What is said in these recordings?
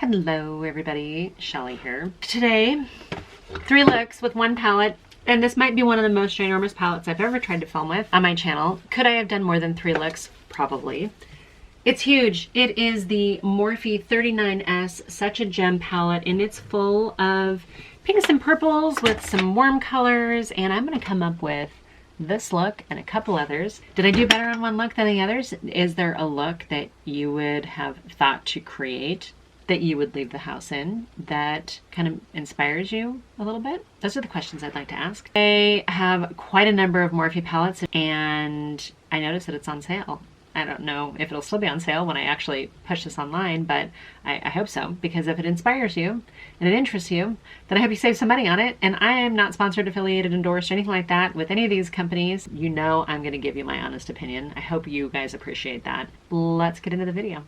Hello everybody, Shelly here. Today, 3 looks with 1 palette, and this might be one of the most ginormous palettes I've ever tried to film with on my channel. Could I have done more than 3 looks? Probably. It's huge. It is the Morphe 39S Such a Gem palette, and it's full of pinks and purples with some warm colors, and I'm going to come up with this look and a couple others. Did I do better on one look than the others? Is there a look that you would have thought to create that you would leave the house in that kind of inspires you a little bit? Those are the questions I'd like to ask. I have quite a number of Morphe palettes, and I noticed that it's on sale. I don't know if it'll still be on sale when I actually push this online, but I hope so, because if it inspires you and it interests you, then I hope you save some money on it. And I am not sponsored, affiliated, endorsed, or anything like that with any of these companies. You know I'm going to give you my honest opinion. I hope you guys appreciate that. Let's get into the video.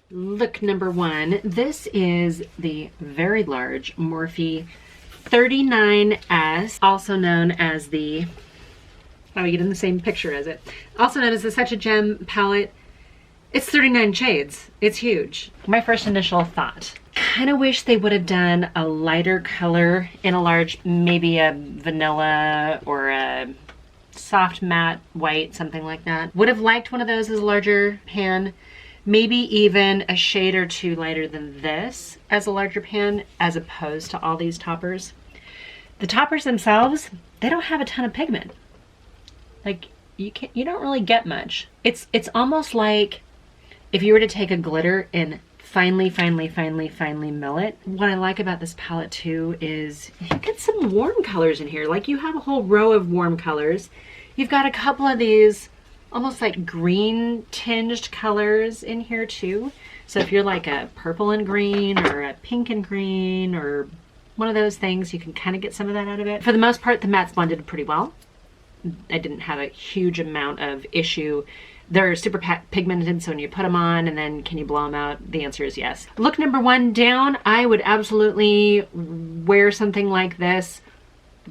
Look number 1. This is the very large Morphe 39S, also known as the, oh, you get in the same picture as it, also known as the Such a Gem palette. It's 39 shades. It's huge. My first initial thought, kind of wish they would have done a lighter color in a large, maybe a vanilla or a soft matte white, something like that. Would have liked one of those as a larger pan. Maybe even a shade or 2 lighter than this as a larger pan, as opposed to all these toppers. The toppers themselves, they don't have a ton of pigment. Like, you don't really get much. It's almost like if you were to take a glitter and finely mill it. What I like about this palette too is you get some warm colors in here. Like, you have a whole row of warm colors. You've got a couple of these almost like green tinged colors in here too. So if you're like a purple and green or a pink and green or one of those things, you can kind of get some of that out of it. For the most part, the mattes blended pretty well. I didn't have a huge amount of issue. They're super pigmented, so when you put them on and then can you blow them out? The answer is yes. Look number 1 down, I would absolutely wear something like this, ...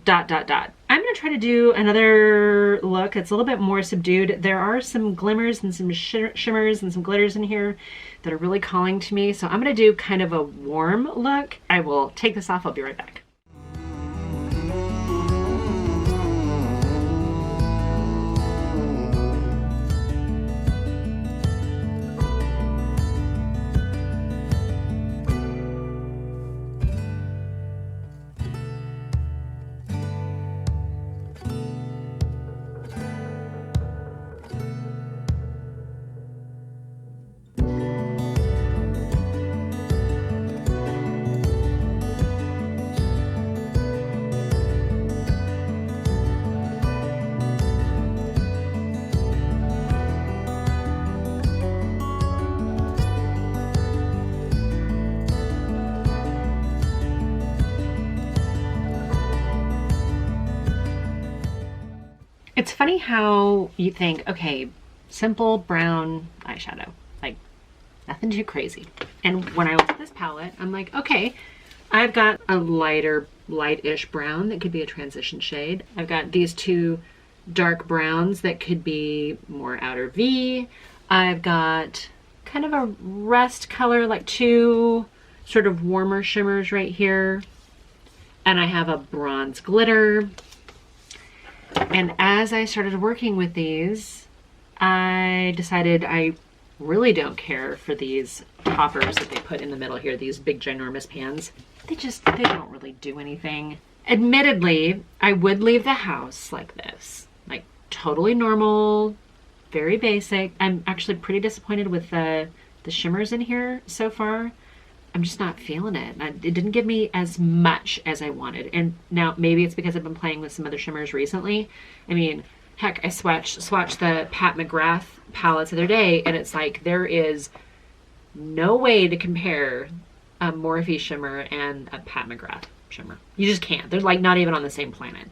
I'm going to try to do another look that's a little bit more subdued. There are some glimmers and some shimmers and some glitters in here that are really calling to me. So I'm going to do kind of a warm look. I will take this off. I'll be right back. It's funny how you think, okay, simple brown eyeshadow, like nothing too crazy. And when I looked at this palette, I'm like, okay, I've got a lightish brown that could be a transition shade. I've got these two dark browns that could be more outer V. I've got kind of a rust color, like two sort of warmer shimmers right here. And I have a bronze glitter. And as I started working with these, I decided I really don't care for these toppers that they put in the middle here, these big ginormous pans. They don't really do anything. Admittedly, I would leave the house like this, like totally normal, very basic. I'm actually pretty disappointed with the shimmers in here so far. I'm just not feeling it. It didn't give me as much as I wanted. And now maybe it's because I've been playing with some other shimmers recently. I mean, heck, I swatched the Pat McGrath palettes the other day, and it's like there is no way to compare a Morphe shimmer and a Pat McGrath shimmer. You just can't. They're like not even on the same planet.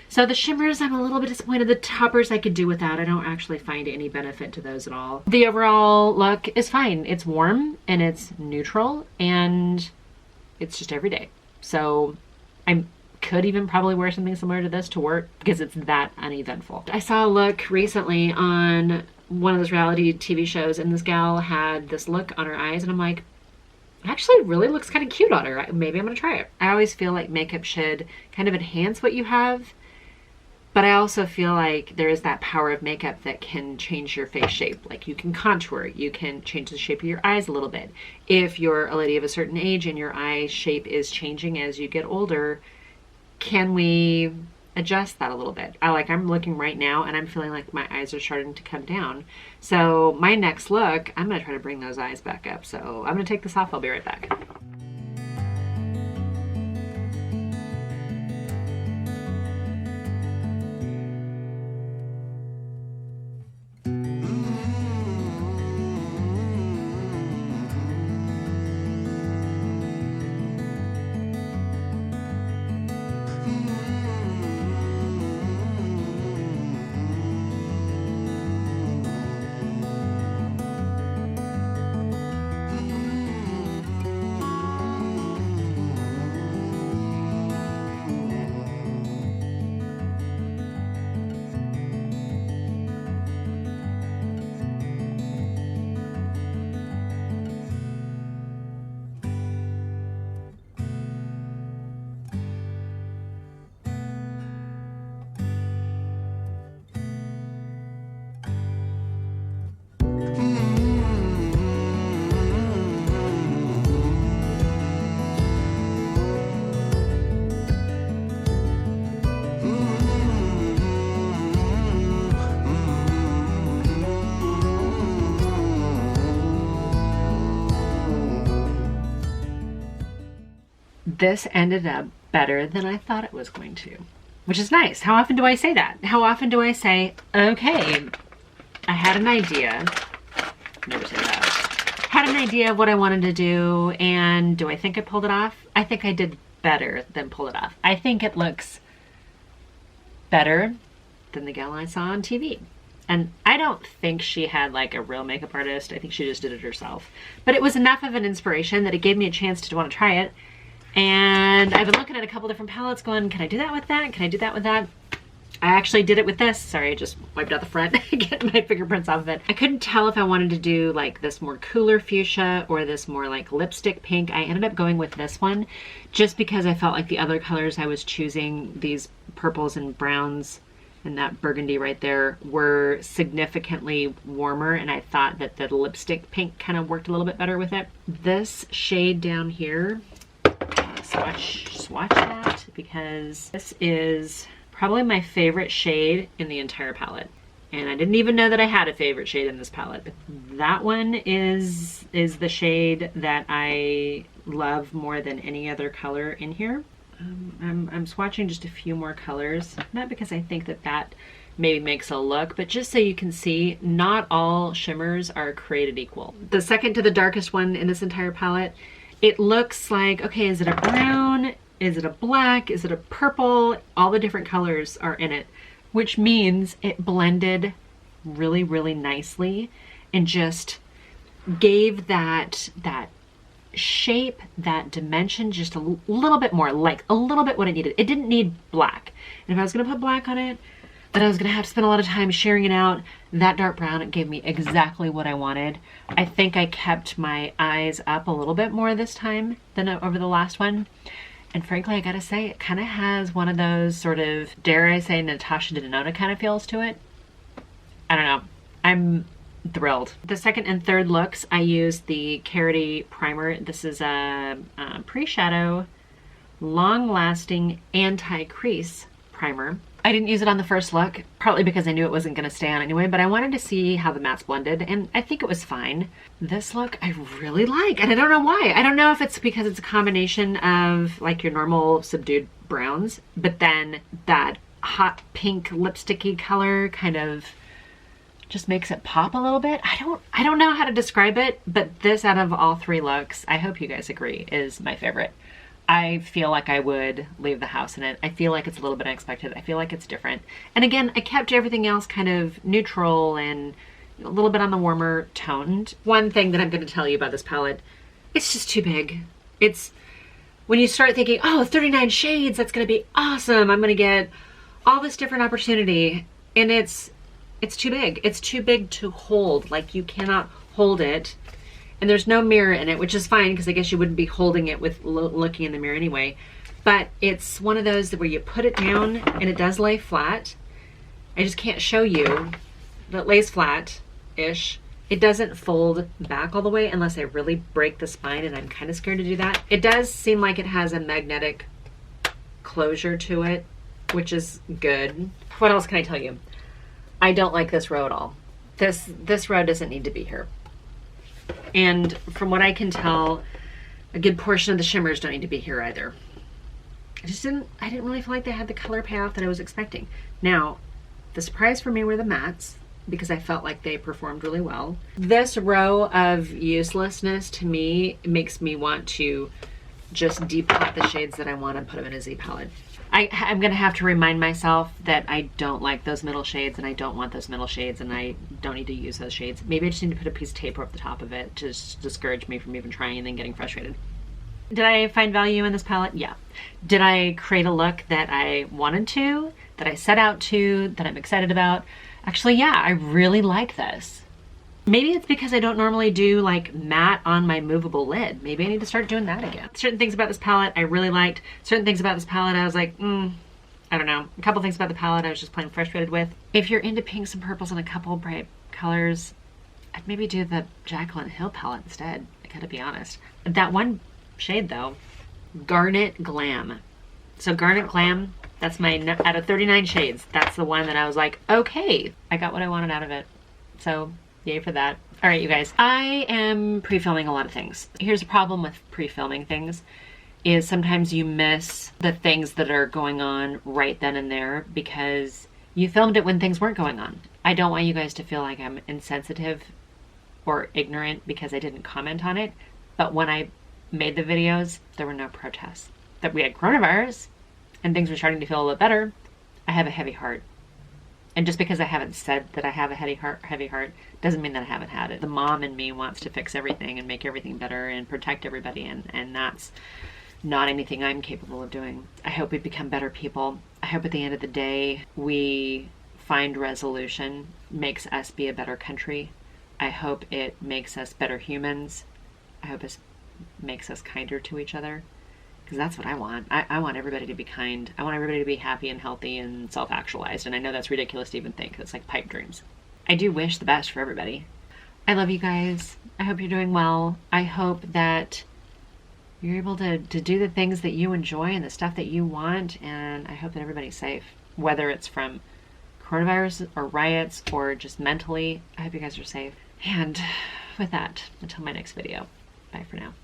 So the shimmers, I'm a little bit disappointed. The toppers I could do without. I don't actually find any benefit to those at all. The overall look is fine. It's warm and it's neutral and it's just everyday. So I could even probably wear something similar to this to work because it's that uneventful. I saw a look recently on one of those reality TV shows and this gal had this look on her eyes and I'm like, actually really looks kind of cute on her. Maybe I'm gonna try it. I always feel like makeup should kind of enhance what you have. But I also feel like there is that power of makeup that can change your face shape. Like you can contour, you can change the shape of your eyes a little bit. If you're a lady of a certain age and your eye shape is changing as you get older, can we adjust that a little bit? I'm looking right now and I'm feeling like my eyes are starting to come down. So my next look, I'm gonna try to bring those eyes back up. So I'm gonna take this off, I'll be right back. This ended up better than I thought it was going to, which is nice. How often do I say that? How often do I say, okay, I had an idea. Never say that. Had an idea of what I wanted to do, and do I think I pulled it off? I think I did better than pull it off. I think it looks better than the gal I saw on TV. And I don't think she had like a real makeup artist. I think she just did it herself. But it was enough of an inspiration that it gave me a chance to want to try it. And I've been looking at a couple different palettes going, can I do that with that? Can I do that with that? I actually did it with this. Sorry, I just wiped out the front, getting my fingerprints off of it. I couldn't tell if I wanted to do like this more cooler fuchsia or this more like lipstick pink. I ended up going with this one just because I felt like the other colors I was choosing, these purples and browns and that burgundy right there, were significantly warmer, and I thought that the lipstick pink kind of worked a little bit better with it. This shade down here, swatch that, because this is probably my favorite shade in the entire palette. And I didn't even know that I had a favorite shade in this palette. That one is the shade that I love more than any other color in here. I'm swatching just a few more colors, not because I think that that maybe makes a look, but just so you can see, not all shimmers are created equal. The second to the darkest one in this entire palette, it looks like, okay, is it a brown? Is it a black? Is it a purple? All the different colors are in it, which means it blended really, really nicely and just gave that shape, that dimension just a little bit more, like a little bit what it needed. It didn't need black. And if I was gonna put black on it, then I was gonna have to spend a lot of time sharing it out. That dark brown, it gave me exactly what I wanted. I think I kept my eyes up a little bit more this time than over the last one. And frankly, I gotta say, it kind of has one of those sort of, dare I say, Natasha Denona kind of feels to it. I don't know. I'm thrilled. The second and third looks, I used the Carity primer. This is a pre-shadow, long-lasting anti-crease primer. I didn't use it on the first look, partly because I knew it wasn't going to stay on anyway, but I wanted to see how the mattes blended, and I think it was fine. This look I really like, and I don't know why. I don't know if it's because it's a combination of like your normal subdued browns, but then that hot pink lipsticky color kind of just makes it pop a little bit. I don't know how to describe it, but this out of all three looks, I hope you guys agree, is my favorite. I feel like I would leave the house in it. I feel like it's a little bit unexpected. I feel like it's different. And again, I kept everything else kind of neutral and a little bit on the warmer toned. One thing that I'm going to tell you about this palette, it's just too big. It's, when you start thinking, oh, 39 shades, that's going to be awesome. I'm going to get all this different opportunity. And it's too big. It's too big to hold. Like, you cannot hold it. And there's no mirror in it, which is fine because I guess you wouldn't be holding it with looking in the mirror anyway. But it's one of those where you put it down and it does lay flat. I just can't show you, but it lays flat-ish. It doesn't fold back all the way unless I really break the spine, and I'm kind of scared to do that. It does seem like it has a magnetic closure to it, which is good. What else can I tell you? I don't like this row at all. This row doesn't need to be here. And from what I can tell, a good portion of the shimmers don't need to be here either. I didn't really feel like they had the color payoff that I was expecting. Now, the surprise for me were the mattes, because I felt like they performed really well. This row of uselessness to me makes me want to just depot the shades that I want and put them in a Z palette. I'm gonna have to remind myself that I don't like those middle shades and I don't want those middle shades and I don't need to use those shades. Maybe I just need to put a piece of tape over the top of it to just discourage me from even trying and then getting frustrated. Did I find value in this palette? Yeah. Did I create a look that I wanted to, that I set out to, that I'm excited about? Actually, yeah, I really like this. Maybe it's because I don't normally do like matte on my movable lid. Maybe I need to start doing that again. Certain things about this palette I really liked. Certain things about this palette I was like, I don't know. A couple things about the palette I was just plain frustrated with. If you're into pinks and purples and a couple bright colors, I'd maybe do the Jaclyn Hill palette instead. I gotta be honest. That one shade though, Garnet Glam. So Garnet Glam, that's my, out of 39 shades, that's the one that I was like, okay, I got what I wanted out of it. So yay for that. All right, you guys, I am pre-filming a lot of things. Here's a problem with pre-filming things is sometimes you miss the things that are going on right then and there because you filmed it when things weren't going on. I don't want you guys to feel like I'm insensitive or ignorant because I didn't comment on it. But when I made the videos, there were no protests. That we had coronavirus and things were starting to feel a little better. I have a heavy heart. And just because I haven't said that I have a heavy heart doesn't mean that I haven't had it. The mom in me wants to fix everything and make everything better and protect everybody, and that's not anything I'm capable of doing. I hope we become better people. I hope at the end of the day we find resolution, makes us be a better country. I hope it makes us better humans. I hope it makes us kinder to each other. Because that's what I want. I want everybody to be kind. I want everybody to be happy and healthy and self-actualized. And I know that's ridiculous to even think. It's like pipe dreams. I do wish the best for everybody. I love you guys. I hope you're doing well. I hope that you're able to do the things that you enjoy and the stuff that you want. And I hope that everybody's safe. Whether it's from coronavirus or riots or just mentally, I hope you guys are safe. And with that, until my next video, bye for now.